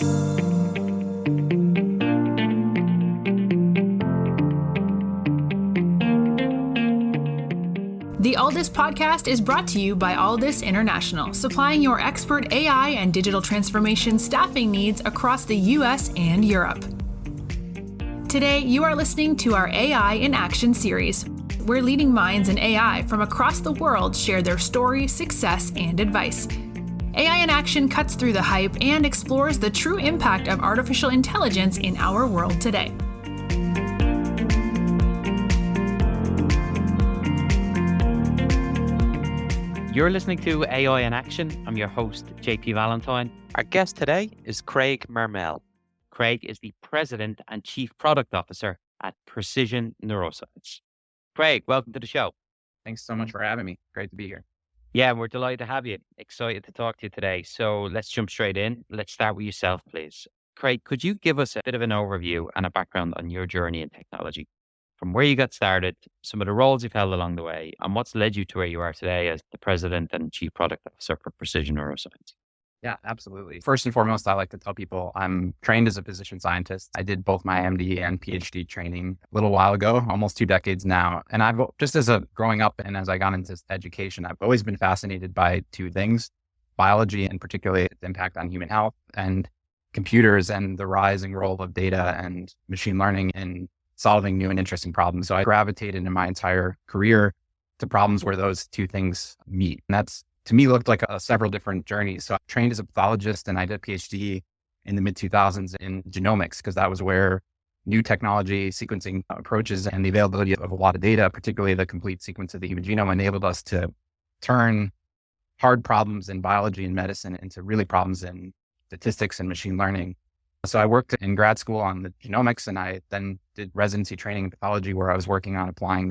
The Aldis podcast is brought to you by Aldis International, supplying your expert AI and digital transformation staffing needs across the US and Europe. Today, you are listening to our AI in Action series, where leading minds in AI from across the world share their story, success, and advice. AI in Action cuts through the hype and explores the true impact of artificial intelligence in our world today. You're listening to AI in Action. I'm your host, JP Valentine. Our guest today is Craig Mermel. Craig is the President and Chief Product Officer at Precision Neuroscience. Craig, welcome to the show. Thanks so much for having me. Great to be here. Yeah, we're delighted to have you. Excited to talk to you today. So let's jump straight in. Let's start with yourself, please. Craig, could you give us a bit of an overview and a background on your journey in technology? From where you got started, some of the roles you've held along the way, and what's led you to where you are today as the President and Chief Product Officer for Precision Neuroscience? Yeah, absolutely. First and foremost, I like to tell people I'm trained as a physician scientist. I did both my MD and PhD training a little while ago, almost 2 decades now. And I've just growing up and as I got into education, I've always been fascinated by 2 things, biology and particularly its impact on human health, and computers and the rising role of data and machine learning in solving new and interesting problems. So I gravitated in my entire career to problems where those 2 things meet. And that's, to me, looked like several different journeys. So I trained as a pathologist and I did a PhD in the mid 2000s in genomics, because that was where new technology, sequencing approaches, and the availability of a lot of data, particularly the complete sequence of the human genome, enabled us to turn hard problems in biology and medicine into really problems in statistics and machine learning. So I worked in grad school on the genomics, and I then did residency training in pathology, where I was working on applying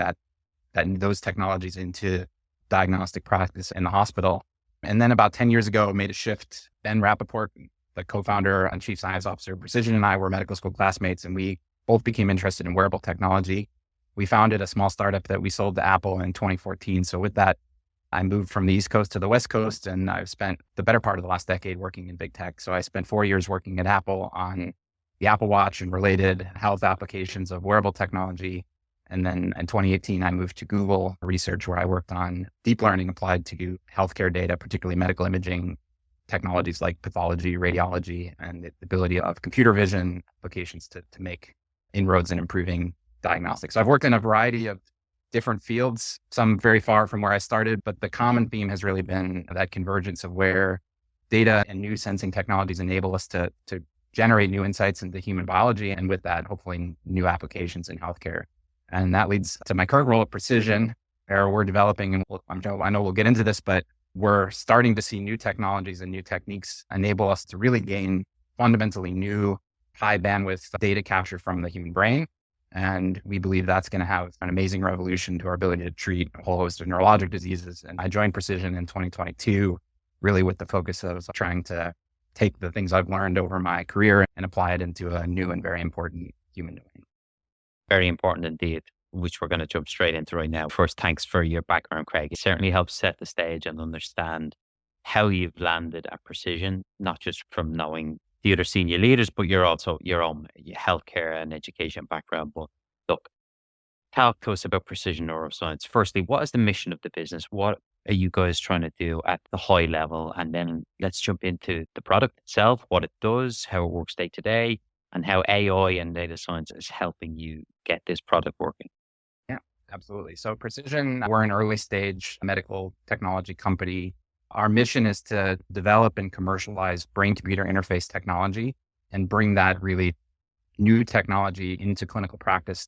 those technologies into diagnostic practice in the hospital. And then about 10 years ago, made a shift. Ben Rappaport, the co-founder and chief science officer of Precision, and I were medical school classmates, and we both became interested in wearable technology. We founded a small startup that we sold to Apple in 2014. So with that, I moved from the East Coast to the West Coast, and I've spent the better part of the last decade working in big tech. So I spent 4 years working at Apple on the Apple Watch and related health applications of wearable technology. And then in 2018, I moved to Google Research, where I worked on deep learning applied to healthcare data, particularly medical imaging technologies like pathology, radiology, and the ability of computer vision applications to make inroads in improving diagnostics. So I've worked in a variety of different fields, some very far from where I started, but the common theme has really been that convergence of where data and new sensing technologies enable us to generate new insights into human biology, and with that, hopefully new applications in healthcare. And that leads to my current role at Precision, where we're developing, and I know we'll get into this, but we're starting to see new technologies and new techniques enable us to really gain fundamentally new high bandwidth data capture from the human brain. And we believe that's going to have an amazing revolution to our ability to treat a whole host of neurologic diseases. And I joined Precision in 2022, really with the focus of trying to take the things I've learned over my career and apply it into a new and very important human domain. Very important indeed, which we're going to jump straight into right now. First, thanks for your background, Craig. It certainly helps set the stage and understand how you've landed at Precision, not just from knowing the other senior leaders, but you're also your own healthcare and education background. But look, talk to us about Precision Neuroscience. Firstly, what is the mission of the business? What are you guys trying to do at the high level? And then let's jump into the product itself, what it does, how it works day to day, and how AI and data science is helping you get this product working. Yeah, absolutely. So Precision, we're an early stage medical technology company. Our mission is to develop and commercialize brain-computer interface technology and bring that really new technology into clinical practice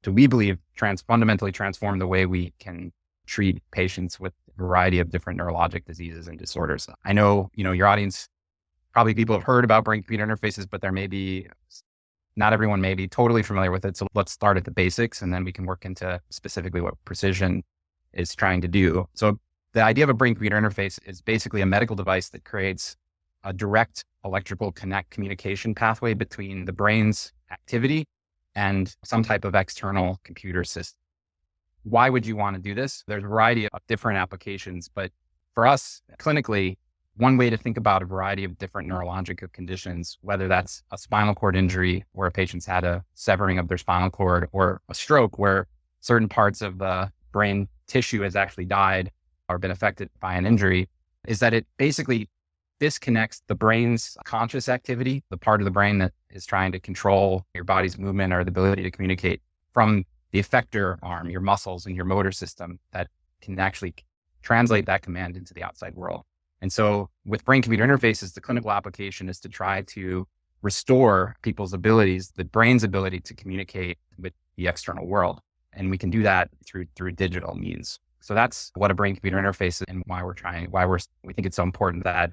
to, we believe, fundamentally transform the way we can treat patients with a variety of different neurologic diseases and disorders. I know, your audience, probably people have heard about brain-computer interfaces, but not everyone may be totally familiar with it. So let's start at the basics, and then we can work into specifically what Precision is trying to do. So the idea of a brain-computer interface is basically a medical device that creates a direct electrical communication pathway between the brain's activity and some type of external computer system. Why would you want to do this? There's a variety of different applications, but for us, clinically, one way to think about a variety of different neurological conditions, whether that's a spinal cord injury where a patient's had a severing of their spinal cord, or a stroke where certain parts of the brain tissue has actually died or been affected by an injury, is that it basically disconnects the brain's conscious activity, the part of the brain that is trying to control your body's movement or the ability to communicate, from the effector arm, your muscles and your motor system that can actually translate that command into the outside world. And so with brain-computer interfaces, the clinical application is to try to restore people's abilities, the brain's ability to communicate with the external world. And we can do that through digital means. So that's what a brain-computer interface is, and why we think it's so important that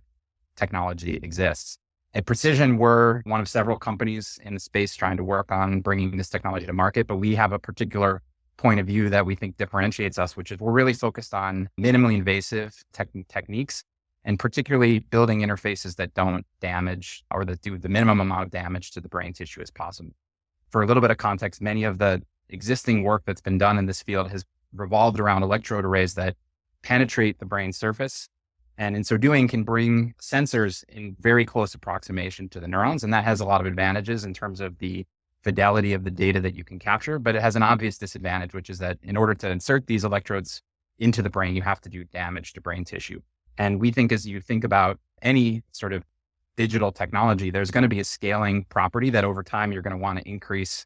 technology exists. At Precision, we're one of several companies in the space trying to work on bringing this technology to market, but we have a particular point of view that we think differentiates us, which is we're really focused on minimally invasive techniques, and particularly building interfaces that don't damage, or that do the minimum amount of damage to the brain tissue as possible. For a little bit of context, many of the existing work that's been done in this field has revolved around electrode arrays that penetrate the brain surface, and in so doing can bring sensors in very close approximation to the neurons. And that has a lot of advantages in terms of the fidelity of the data that you can capture, but it has an obvious disadvantage, which is that in order to insert these electrodes into the brain, you have to do damage to brain tissue. And we think as you think about any sort of digital technology, there's going to be a scaling property that over time you're going to want to increase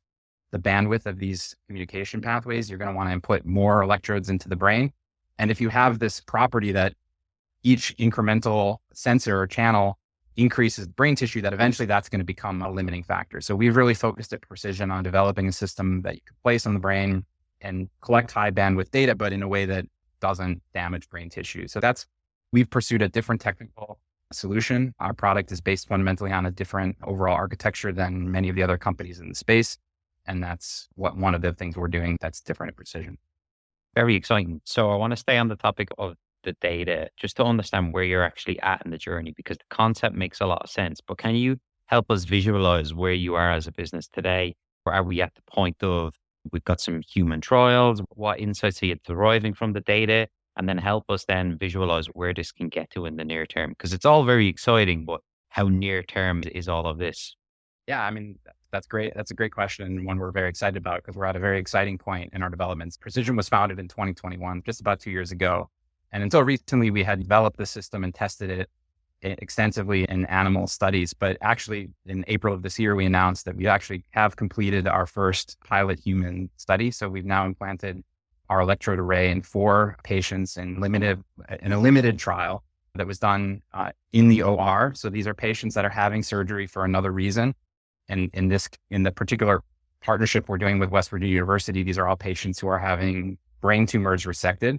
the bandwidth of these communication pathways. You're going to want to input more electrodes into the brain. And if you have this property that each incremental sensor or channel increases brain tissue, that eventually that's going to become a limiting factor. So we've really focused at Precision on developing a system that you can place on the brain and collect high bandwidth data, but in a way that doesn't damage brain tissue. So we've pursued a different technical solution. Our product is based fundamentally on a different overall architecture than many of the other companies in the space. And that's one of the things we're doing that's different at Precision. Very exciting. So I want to stay on the topic of the data just to understand where you're actually at in the journey, because the concept makes a lot of sense. But can you help us visualize where you are as a business today? Or are we at the point of we've got some human trials? What insights are you deriving from the data? And then help us then visualize where this can get to in the near term, because it's all very exciting, but how near term is all of this? Yeah, I mean, that's great. That's a great question, and one we're very excited about because we're at a very exciting point in our developments. Precision was founded in 2021, just about 2 years ago. And until recently, we had developed the system and tested it extensively in animal studies. But actually, in April of this year, we announced that we actually have completed our first pilot human study. So we've now implanted our electrode array in 4 patients in a limited trial that was done in the OR. So these are patients that are having surgery for another reason. And in the particular partnership we're doing with West Virginia University, these are all patients who are having brain tumors resected.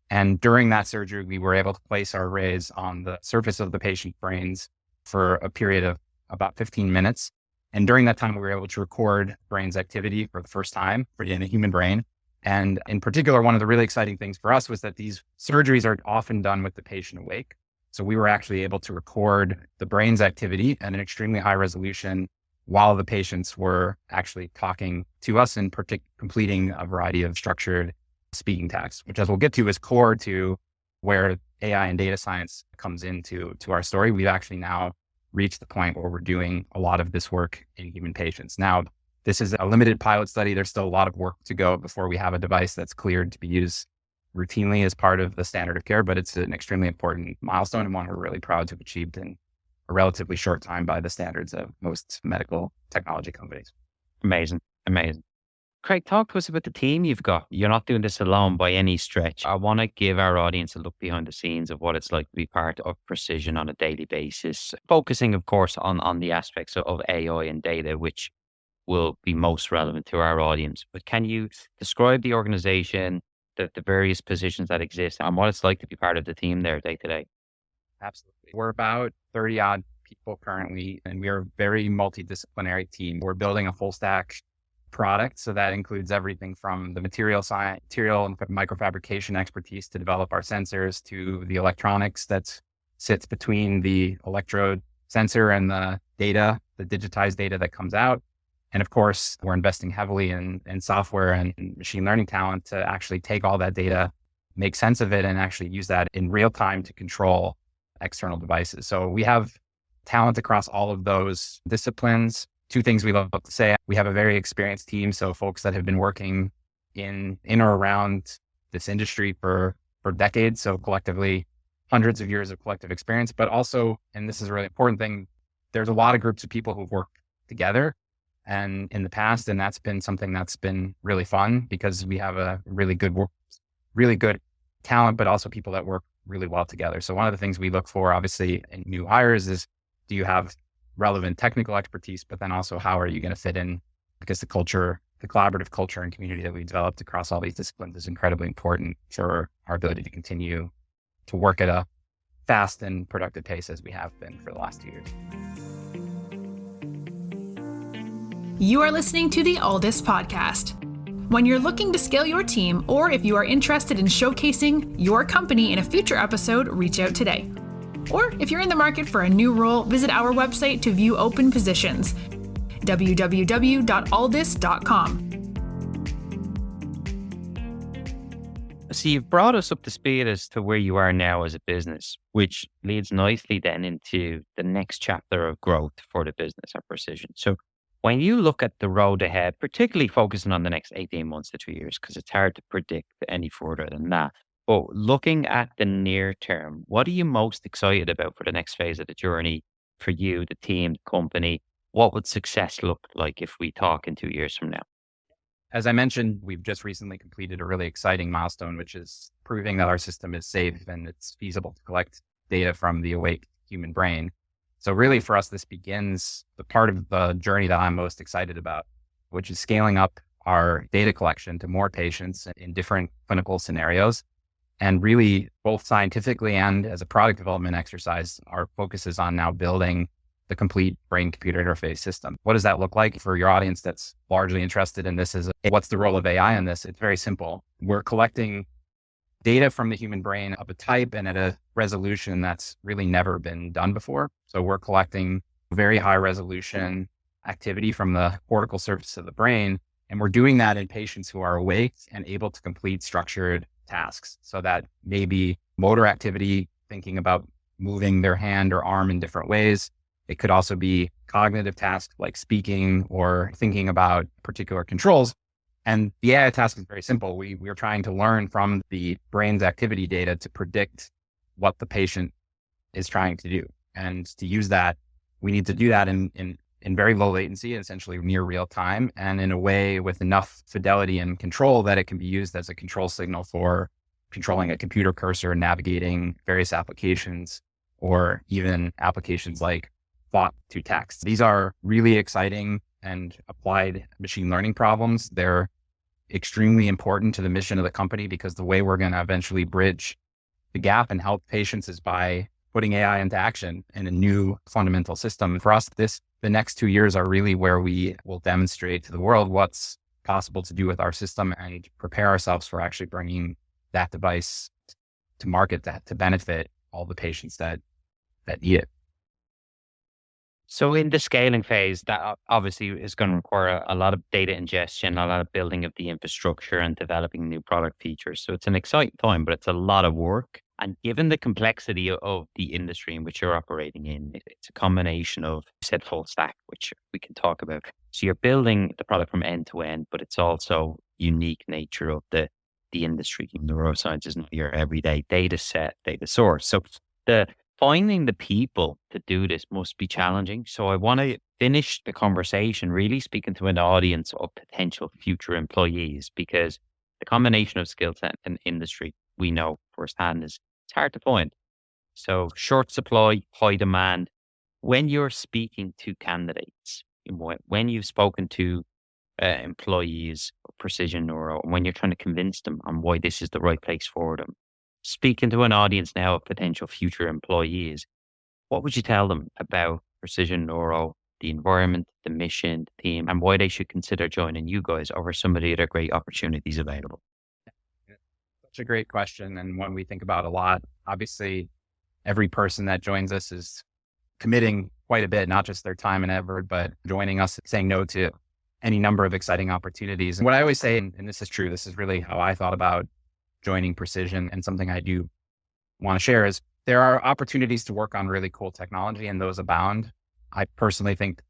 And during that surgery, we were able to place our arrays on the surface of the patient's brains for a period of about 15 minutes. And during that time, we were able to record brain's activity for the first time in a human brain. And in particular, one of the really exciting things for us was that these surgeries are often done with the patient awake. So we were actually able to record the brain's activity at an extremely high resolution while the patients were actually talking to us and completing a variety of structured speaking tasks, which, as we'll get to, is core to where AI and data science comes into our story. We've actually now reached the point where we're doing a lot of this work in human patients. Now, this is a limited pilot study. There's still a lot of work to go before we have a device that's cleared to be used routinely as part of the standard of care, but it's an extremely important milestone and one we're really proud to have achieved in a relatively short time by the standards of most medical technology companies. Amazing. Craig, talk to us about the team you've got. You're not doing this alone by any stretch. I want to give our audience a look behind the scenes of what it's like to be part of Precision on a daily basis, focusing, of course, on the aspects of AI and data, which will be most relevant to our audience. But can you describe the organization, the various positions that exist, and what it's like to be part of the team there day to day? Absolutely. We're about 30 odd people currently, and we are a very multidisciplinary team. We're building a full stack product. So that includes everything from the material and microfabrication expertise to develop our sensors, to the electronics that sits between the electrode sensor and the data, the digitized data that comes out. And of course, we're investing heavily in software and machine learning talent to actually take all that data, make sense of it, and actually use that in real time to control external devices. So we have talent across all of those disciplines. Two things we love to say. We have a very experienced team. So folks that have been working in or around this industry for decades. So collectively, hundreds of years of collective experience, but also, and this is a really important thing, there's a lot of groups of people who've worked together and in the past, and that's been something that's been really fun because we have a really good talent, but also people that work really well together. So one of the things we look for, obviously, in new hires is, do you have relevant technical expertise, but then also how are you going to fit in? Because the collaborative culture and community that we developed across all these disciplines is incredibly important for our ability to continue to work at a fast and productive pace as we have been for the last 2 years. You are listening to the Aldis podcast. When you're looking to scale your team, or if you are interested in showcasing your company in a future episode, reach out today. Or if you're in the market for a new role, visit our website to view open positions, www.aldis.com. So you've brought us up to speed as to where you are now as a business, which leads nicely then into the next chapter of growth for the business at Precision. So when you look at the road ahead, particularly focusing on the next 18 months to 2 years, because it's hard to predict any further than that, but looking at the near term, what are you most excited about for the next phase of the journey for you, the team, the company? What would success look like if we talk in 2 years from now? As I mentioned, we've just recently completed a really exciting milestone, which is proving that our system is safe and it's feasible to collect data from the awake human brain. So really for us, this begins the part of the journey that I'm most excited about, which is scaling up our data collection to more patients in different clinical scenarios. And really, both scientifically and as a product development exercise, our focus is on now building the complete brain-computer interface system. What does that look like for your audience that's largely interested in this? What's the role of AI in this? It's very simple. We're collecting data from the human brain of a type and at a resolution that's really never been done before. So we're collecting very high resolution activity from the cortical surface of the brain. And we're doing that in patients who are awake and able to complete structured tasks. So that may be motor activity, thinking about moving their hand or arm in different ways. It could also be cognitive tasks like speaking or thinking about particular controls. And the AI task is very simple. We're trying to learn from the brain's activity data to predict what the patient is trying to do. And to use that, we need to do that in very low latency, essentially near real time, and in a way with enough fidelity and control that it can be used as a control signal for controlling a computer cursor, navigating various applications, or even applications like thought to text. These are really exciting and applied machine learning problems. They're extremely important to the mission of the company because the way we're going to eventually bridge the gap and help patients is by putting AI into action in a new fundamental system. For us, the next 2 years are really where we will demonstrate to the world what's possible to do with our system and prepare ourselves for actually bringing that device to market to benefit all the patients that need it. So in the scaling phase, that obviously is going to require a lot of data ingestion, a lot of building of the infrastructure and developing new product features. So it's an exciting time, but it's a lot of work. And given the complexity of the industry in which you're operating in, it's a combination of, you said full stack, which we can talk about. So you're building the product from end to end, but it's also unique nature of the industry. Neuroscience isn't your everyday data set, data source. So finding the people to do this must be challenging. So I want to finish the conversation really speaking to an audience of potential future employees, because the combination of skill set and industry we know firsthand it's hard to find. So short supply, high demand. When you're speaking to candidates, when you've spoken to employees of Precision Neuro, when you're trying to convince them on why this is the right place for them, speaking to an audience now of potential future employees, what would you tell them about Precision Neuro, the environment, the mission, the team, and why they should consider joining you guys over some of the other great opportunities available? Such a great question, and one we think about a lot. Obviously, every person that joins us is committing quite a bit, not just their time and effort, but joining us, saying no to any number of exciting opportunities. And what I always say, and this is true, this is really how I thought about joining Precision, and something I do want to share is There are opportunities to work on really cool technology, and those abound. I personally think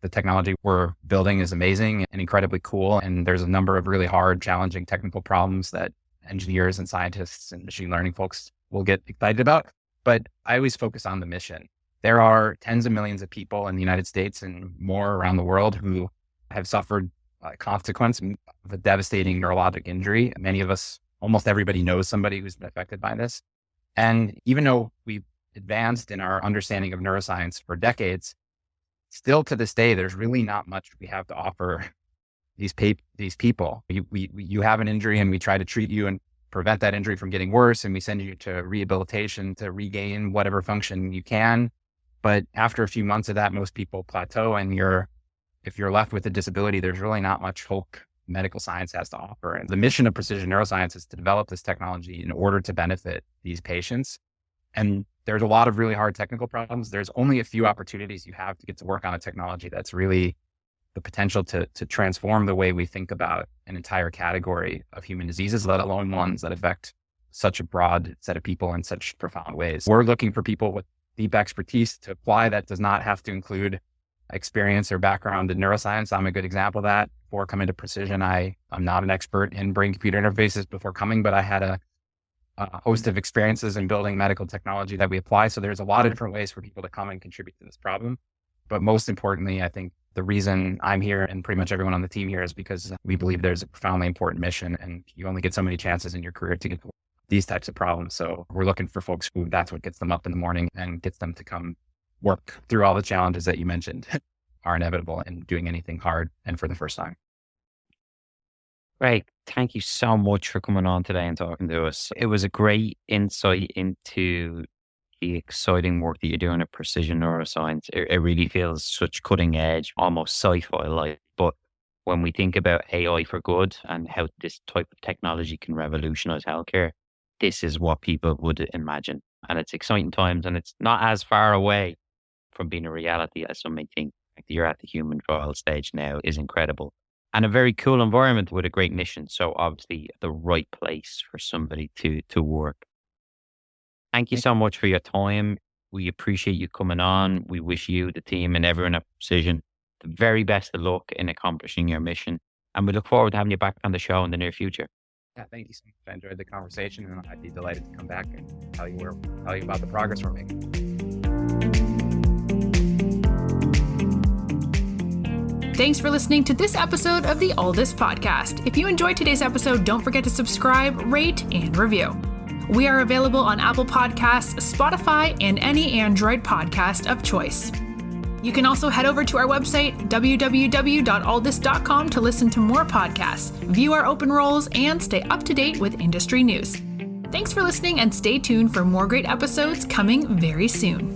the technology we're building is amazing and incredibly cool. And there's a number of really hard, challenging technical problems that engineers and scientists and machine learning folks will get excited about. But I always focus on the mission. There are tens of millions of people in the United States and more around the world who have suffered a consequence of a devastating neurologic injury. Many of us, almost everybody knows somebody who's been affected by this. And even though we've advanced in our understanding of neuroscience for decades, still to this day, there's really not much we have to offer these people. You have an injury and we try to treat you and prevent that injury from getting worse. And we send you to rehabilitation to regain whatever function you can. But after a few months of that, most people plateau, and if you're left with a disability, there's really not much hope medical science has to offer. And the mission of Precision Neuroscience is to develop this technology in order to benefit these patients. And there's a lot of really hard technical problems. There's only a few opportunities you have to get to work on a technology that's really the potential to transform the way we think about an entire category of human diseases, let alone ones that affect such a broad set of people in such profound ways. We're looking for people with deep expertise to apply that does not have to include experience or background in neuroscience. I'm a good example of that. Before coming to Precision, I'm not an expert in brain-computer interfaces before coming, but I had a host of experiences in building medical technology that we apply. So there's a lot of different ways for people to come and contribute to this problem. But most importantly, I think the reason I'm here and pretty much everyone on the team here is because we believe there's a profoundly important mission, and you only get so many chances in your career to get to these types of problems. So we're looking for folks who that's what gets them up in the morning and gets them to come work through all the challenges that you mentioned are inevitable in doing anything hard and for the first time. Craig, thank you so much for coming on today and talking to us. It was a great insight into the exciting work that you're doing at Precision Neuroscience. It really feels such cutting edge, almost sci-fi like. But when we think about AI for good and how this type of technology can revolutionize healthcare, this is what people would imagine. And it's exciting times, and it's not as far away from being a reality as some may think. Like, you're at the human trial stage now is incredible. And a very cool environment with a great mission. So obviously the right place for somebody to work. Thank you so much for your time. We appreciate you coming on. We wish you, the team, and everyone at Precision the very best of luck in accomplishing your mission. And we look forward to having you back on the show in the near future. Yeah, thank you so much. I enjoyed the conversation, and I'd be delighted to come back and tell you about the progress we're making. Thanks for listening to this episode of the Aldis Podcast. If you enjoyed today's episode, don't forget to subscribe, rate, and review. We are available on Apple Podcasts, Spotify, and any Android podcast of choice. You can also head over to our website, www.aldis.com, to listen to more podcasts, view our open roles, and stay up to date with industry news. Thanks for listening, and stay tuned for more great episodes coming very soon.